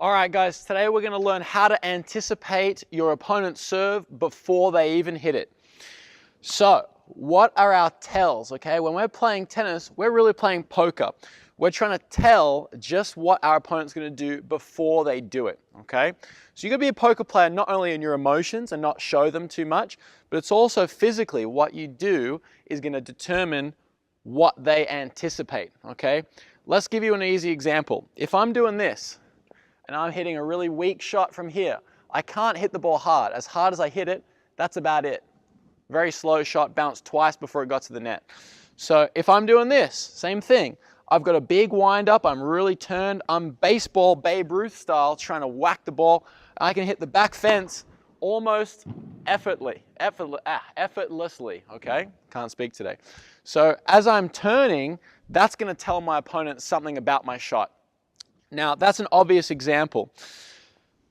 All right, guys, today we're going to learn how to anticipate your opponent's serve before they even hit it. So, what are our tells, okay? When we're playing tennis, we're really playing poker. We're trying to tell just what our opponent's going to do before they do it, okay? So you're going to be a poker player not only in your emotions and not show them too much, but it's also physically what you do is going to determine what they anticipate, okay? Let's give you an easy example. If I'm doing this, and I'm hitting a really weak shot from here, I can't hit the ball hard. As hard as I hit it, that's about it. Very slow shot, bounced twice before it got to the net. So if I'm doing this, same thing. I've got a big wind up, I'm really turned, I'm baseball Babe Ruth style trying to whack the ball. I can hit the back fence almost effortlessly, okay? Can't speak today. So as I'm turning, that's gonna tell my opponent something about my shot. Now, that's an obvious example.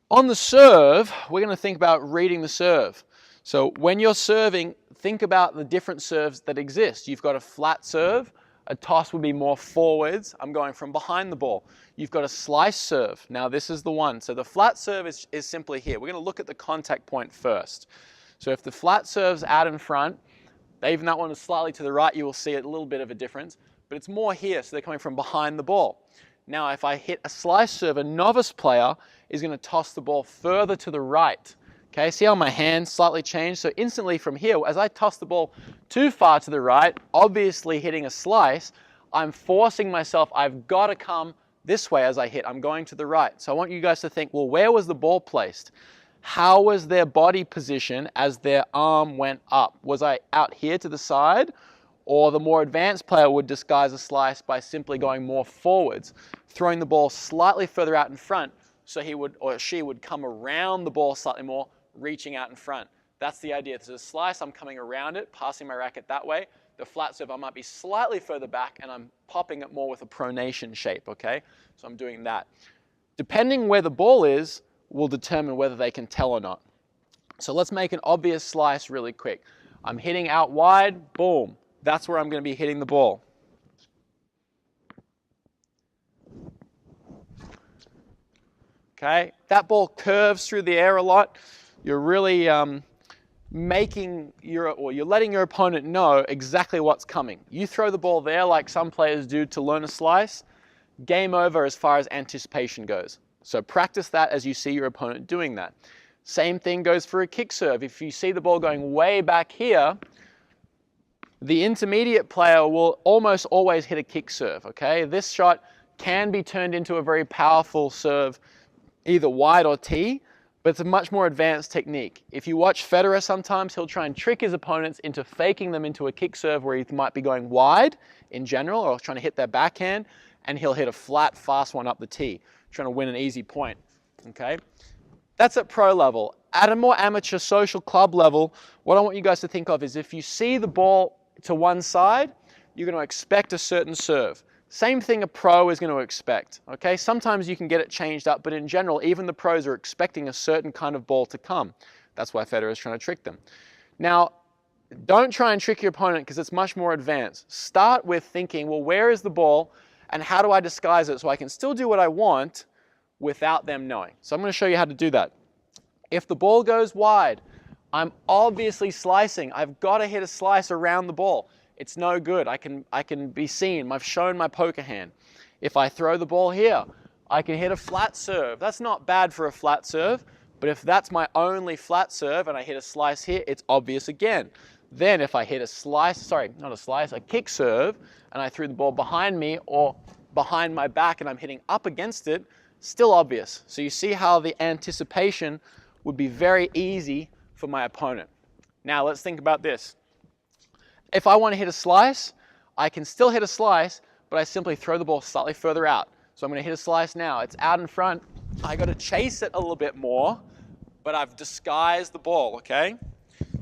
On the serve, we're going to think about reading the serve. So when you're serving, think about the different serves that exist. You've got a flat serve. A toss would be more forwards. I'm going from behind the ball. You've got a slice serve. Now, this is the one. So the flat serve is simply here. We're going to look at the contact point first. So if the flat serve's out in front, even that one is slightly to the right, you will see a little bit of a difference. But it's more here, so they're coming from behind the ball. Now, if I hit a slice serve, a novice player is going to toss the ball further to the right. Okay, see how my hand slightly changed? So instantly from here, as I toss the ball too far to the right, obviously hitting a slice, I'm forcing myself, I've got to come this way as I hit. I'm going to the right. So I want you guys to think, well, where was the ball placed? How was their body position as their arm went up? Was I out here to the side? Or the more advanced player would disguise a slice by simply going more forwards, throwing the ball slightly further out in front so he would or she would come around the ball slightly more, reaching out in front. That's the idea. There's a slice, I'm coming around it, passing my racket that way. The flat serve, I might be slightly further back and I'm popping it more with a pronation shape, okay? So I'm doing that. Depending where the ball is will determine whether they can tell or not. So let's make an obvious slice really quick. I'm hitting out wide, boom. That's where I'm going to be hitting the ball. Okay, that ball curves through the air a lot. You're really you're letting your opponent know exactly what's coming. You throw the ball there like some players do to learn a slice, game over as far as anticipation goes. So practice that as you see your opponent doing that. Same thing goes for a kick serve. If you see the ball going way back here, the intermediate player will almost always hit a kick serve, okay? This shot can be turned into a very powerful serve, either wide or tee, but it's a much more advanced technique. If you watch Federer sometimes, he'll try and trick his opponents into faking them into a kick serve where he might be going wide in general or trying to hit their backhand, and he'll hit a flat, fast one up the tee, trying to win an easy point, okay? That's at pro level. At a more amateur social club level, what I want you guys to think of is if you see the ball to one side, you're going to expect a certain serve. Same thing a pro is going to expect, okay? Sometimes you can get it changed up, but in general, even the pros are expecting a certain kind of ball to come. That's why Federer is trying to trick them. Now, don't try and trick your opponent because it's much more advanced. Start with thinking, well, where is the ball and how do I disguise it so I can still do what I want without them knowing? So I'm going to show you how to do that. If the ball goes wide, I'm obviously slicing. I've got to hit a slice around the ball. It's no good. I can be seen. I've shown my poker hand. If I throw the ball here, I can hit a flat serve. That's not bad for a flat serve, but if that's my only flat serve and I hit a slice here, it's obvious again. Then if I hit a kick serve, and I threw the ball behind me or behind my back and I'm hitting up against it, still obvious. So you see how the anticipation would be very easy for my opponent. Now let's think about this. If I want to hit a slice, I can still hit a slice, but I simply throw the ball slightly further out. So I'm going to hit a slice now. It's out in front. I got to chase it a little bit more, but I've disguised the ball, okay?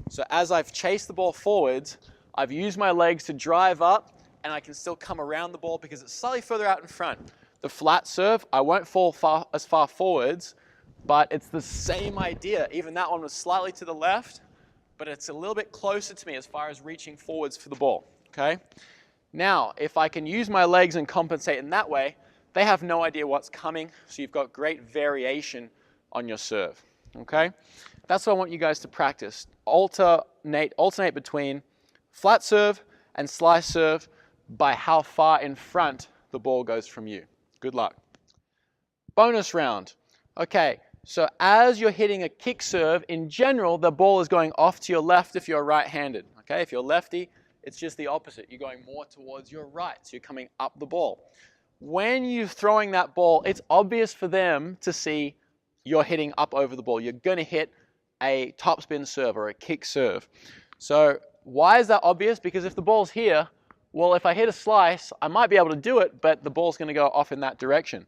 So as I've chased the ball forwards, I've used my legs to drive up, and I can still come around the ball because it's slightly further out in front. The flat serve, I won't fall as far forwards, but it's the same idea. Even that one was slightly to the left, but it's a little bit closer to me as far as reaching forwards for the ball, okay? Now, if I can use my legs and compensate in that way, they have no idea what's coming, so you've got great variation on your serve, okay? That's what I want you guys to practice. Alternate between flat serve and slice serve by how far in front the ball goes from you. Good luck. Bonus round. Okay, so as you're hitting a kick serve, in general, the ball is going off to your left if you're right-handed. Okay, if you're lefty, it's just the opposite. You're going more towards your right, so you're coming up the ball. When you're throwing that ball, it's obvious for them to see you're hitting up over the ball. You're going to hit a topspin serve or a kick serve. So why is that obvious? Because if the ball's here, well, if I hit a slice, I might be able to do it, but the ball's going to go off in that direction.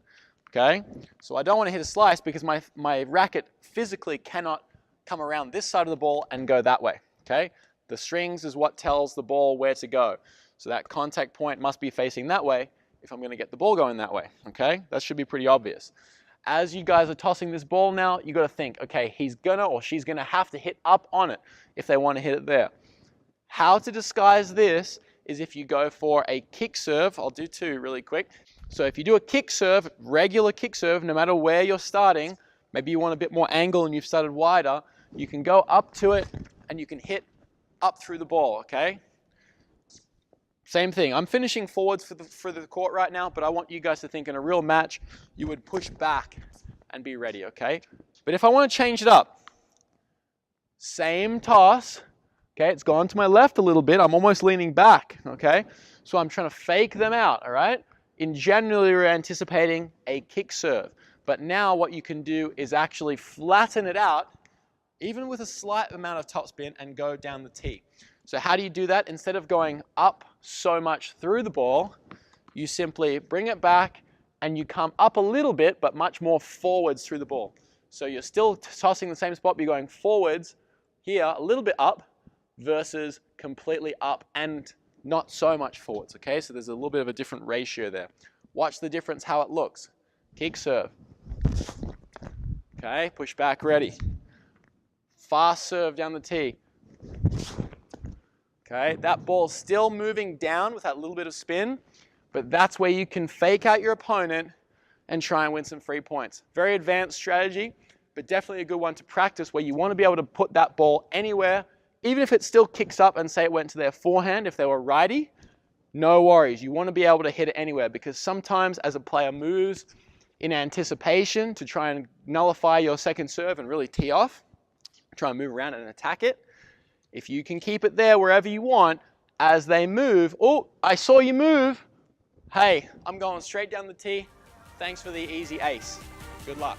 Okay? So I don't want to hit a slice because my racket physically cannot come around this side of the ball and go that way. Okay? The strings is what tells the ball where to go. So that contact point must be facing that way if I'm going to get the ball going that way. Okay? That should be pretty obvious. As you guys are tossing this ball now, you got to think, okay, he's gonna or she's gonna have to hit up on it if they want to hit it there. How to disguise this is if you go for a kick serve. I'll do two really quick. So if you do a kick serve, regular kick serve, no matter where you're starting, maybe you want a bit more angle and you've started wider, you can go up to it and you can hit up through the ball, okay? Same thing. I'm finishing forwards for the court right now, but I want you guys to think in a real match, you would push back and be ready, okay? But if I want to change it up, same toss, okay? It's gone to my left a little bit. I'm almost leaning back, okay? So I'm trying to fake them out, all right? In generally, we're anticipating a kick serve. But now what you can do is actually flatten it out, even with a slight amount of topspin, and go down the tee. So how do you do that? Instead of going up so much through the ball, you simply bring it back and you come up a little bit, but much more forwards through the ball. So you're still tossing the same spot, but you're going forwards here, a little bit up, versus completely up and not so much forwards, okay? So there's a little bit of a different ratio there. Watch the difference, how it looks. Kick serve. Okay, push back, ready. Fast serve down the tee. Okay, that ball's still moving down with that little bit of spin, but that's where you can fake out your opponent and try and win some free points. Very advanced strategy, but definitely a good one to practice where you want to be able to put that ball anywhere, even if it still kicks up and say it went to their forehand, if they were righty, no worries. You want to be able to hit it anywhere because sometimes as a player moves in anticipation to try and nullify your second serve and really tee off, try and move around and attack it. If you can keep it there wherever you want, as they move, oh, I saw you move. Hey, I'm going straight down the tee. Thanks for the easy ace. Good luck.